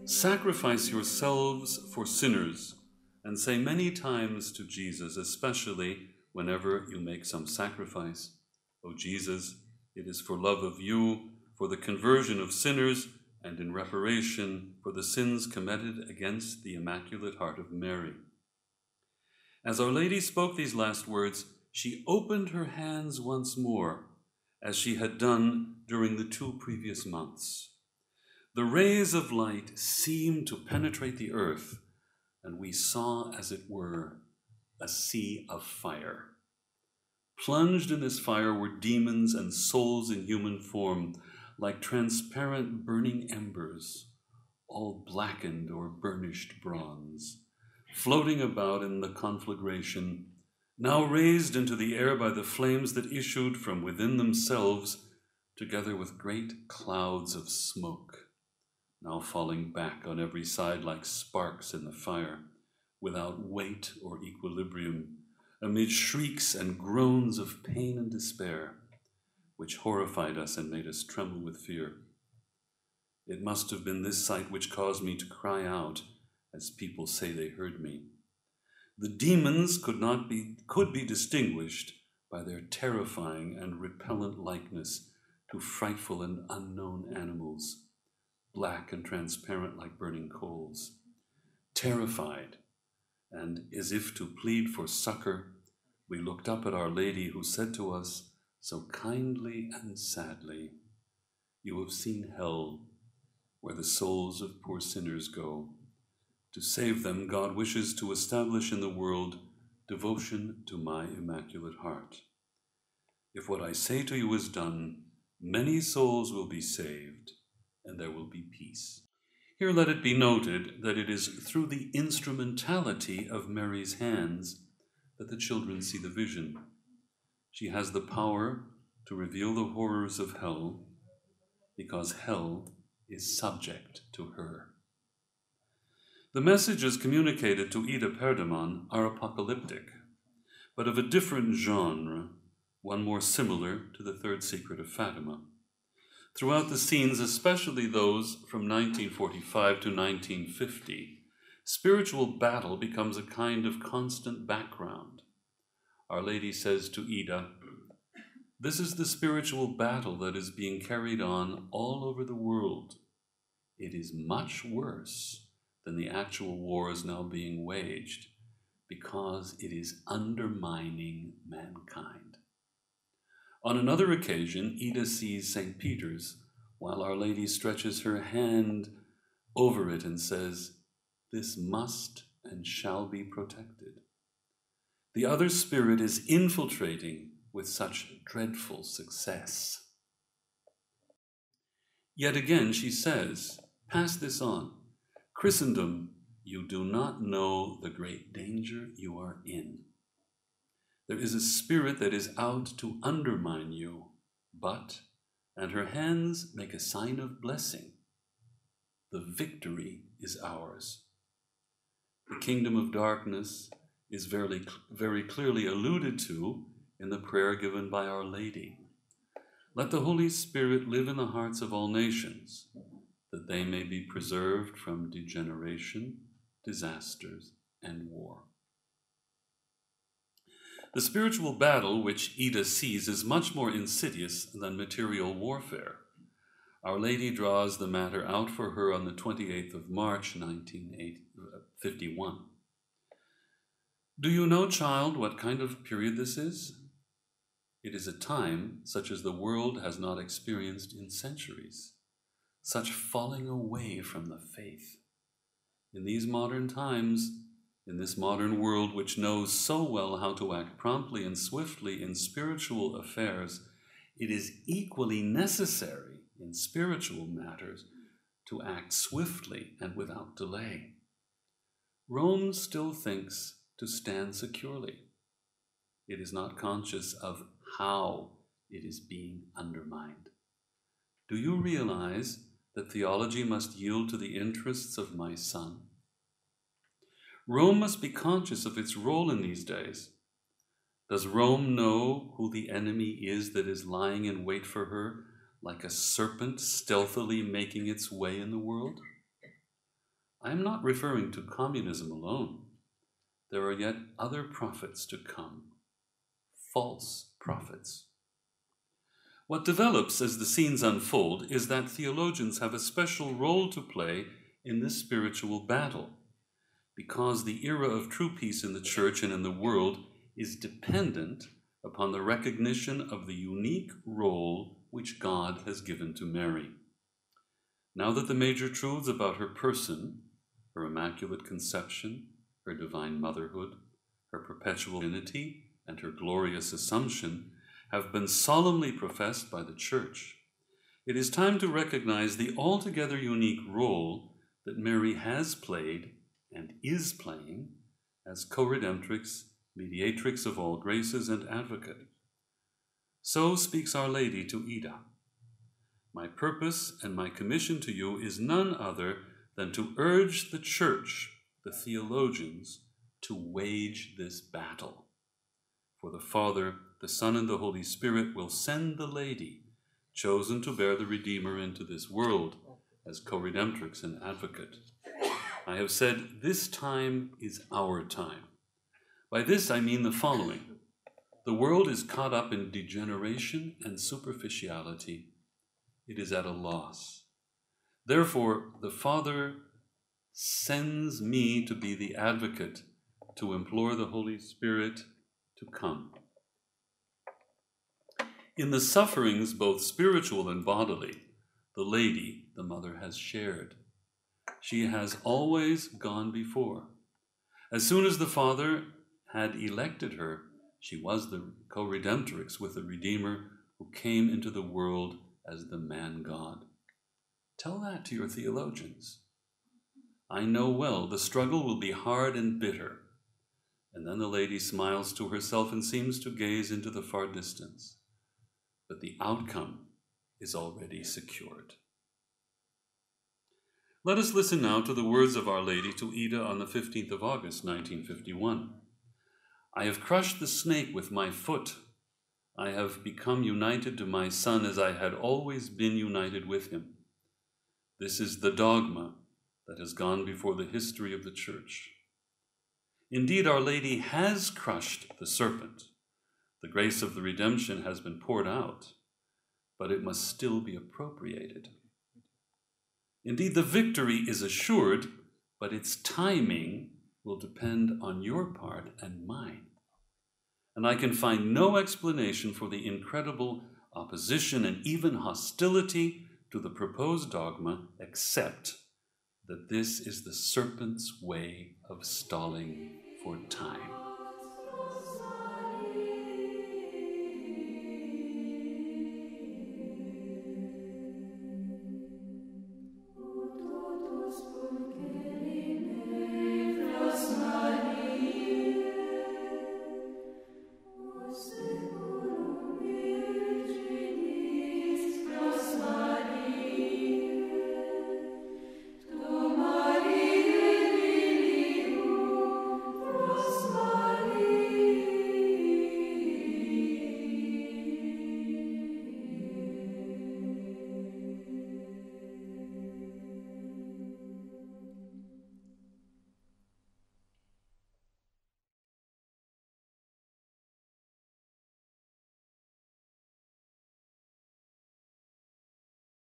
Sacrifice yourselves for sinners, and say many times to Jesus, especially whenever you make some sacrifice, O Jesus, it is for love of you, for the conversion of sinners, and in reparation for the sins committed against the Immaculate Heart of Mary. As Our Lady spoke these last words, she opened her hands once more, as she had done during the 2 previous months. The rays of light seemed to penetrate the earth, and we saw, as it were, a sea of fire. Plunged in this fire were demons and souls in human form, like transparent burning embers, all blackened or burnished bronze, floating about in the conflagration, now raised into the air by the flames that issued from within themselves, together with great clouds of smoke, now falling back on every side like sparks in the fire, without weight or equilibrium, amid shrieks and groans of pain and despair, which horrified us and made us tremble with fear. It must have been this sight which caused me to cry out, as people say they heard me. The demons could be distinguished by their terrifying and repellent likeness to frightful and unknown animals, black and transparent like burning coals. Terrified, and as if to plead for succor, we looked up at Our Lady, who said to us so kindly and sadly, "You have seen hell, where the souls of poor sinners go. To save them, God wishes to establish in the world devotion to my Immaculate Heart. If what I say to you is done, many souls will be saved, and there will be peace." Here let it be noted that it is through the instrumentality of Mary's hands that the children see the vision. She has the power to reveal the horrors of hell, because hell is subject to her. The messages communicated to Ida Perdaman are apocalyptic, but of a different genre, one more similar to the third secret of Fatima. Throughout the scenes, especially those from 1945 to 1950, spiritual battle becomes a kind of constant background. Our Lady says to Ida, "This is the spiritual battle that is being carried on all over the world. It is much worse than the actual wars now being waged, because it is undermining mankind." On another occasion, Ida sees St. Peter's, while Our Lady stretches her hand over it and says, "This must and shall be protected." The other spirit is infiltrating with such dreadful success. Yet again she says, pass this on, "Christendom, you do not know the great danger you are in. There is a spirit that is out to undermine you, but," and her hands make a sign of blessing, "the victory is ours." The kingdom of darkness is very clearly alluded to in the prayer given by Our Lady. Let the Holy Spirit live in the hearts of all nations, that they may be preserved from degeneration, disasters, and war. The spiritual battle which Ida sees is much more insidious than material warfare. Our Lady draws the matter out for her on the 28th of March, 1951. "Do you know, child, what kind of period this is? It is a time such as the world has not experienced in centuries, such falling away from the faith. In these modern times, in this modern world which knows so well how to act promptly and swiftly in spiritual affairs, it is equally necessary in spiritual matters to act swiftly and without delay. Rome still thinks to stand securely. It is not conscious of how it is being undermined. Do you realize that theology must yield to the interests of my son? Rome must be conscious of its role in these days. Does Rome know who the enemy is that is lying in wait for her, like a serpent stealthily making its way in the world? I am not referring to communism alone. There are yet other prophets to come, false prophets. What develops as the scenes unfold is that theologians have a special role to play in this spiritual battle, because the era of true peace in the Church and in the world is dependent upon the recognition of the unique role which God has given to Mary. Now that the major truths about her person, her Immaculate Conception, her divine motherhood, her perpetual divinity, and her glorious Assumption have been solemnly professed by the Church, it is time to recognize the altogether unique role that Mary has played and is playing as co-redemptrix, mediatrix of all graces, and advocate. So speaks Our Lady to Ida. My purpose and my commission to you is none other than to urge the Church, the theologians, to wage this battle. For the Father, the Son, and the Holy Spirit will send the Lady, chosen to bear the Redeemer into this world as co-redemptrix and advocate. I have said, this time is our time. By this I mean the following. The world is caught up in degeneration and superficiality. It is at a loss. Therefore, the Father sends me to be the advocate, to implore the Holy Spirit to come. In the sufferings, both spiritual and bodily, the Lady, the Mother, has shared. She has always gone before. As soon as the Father had elected her, she was the co-redemptrix with the Redeemer who came into the world as the man-God. Tell that to your theologians. I know well the struggle will be hard and bitter. And then the Lady smiles to herself and seems to gaze into the far distance. But the outcome is already secured. Let us listen now to the words of Our Lady to Ida on the 15th of August, 1951. I have crushed the snake with my foot. I have become united to my Son as I had always been united with him. This is the dogma that has gone before the history of the Church. Indeed, Our Lady has crushed the serpent. The grace of the redemption has been poured out, but it must still be appropriated. Indeed, the victory is assured, but its timing will depend on your part and mine. And I can find no explanation for the incredible opposition and even hostility to the proposed dogma, except that this is the serpent's way of stalling for time.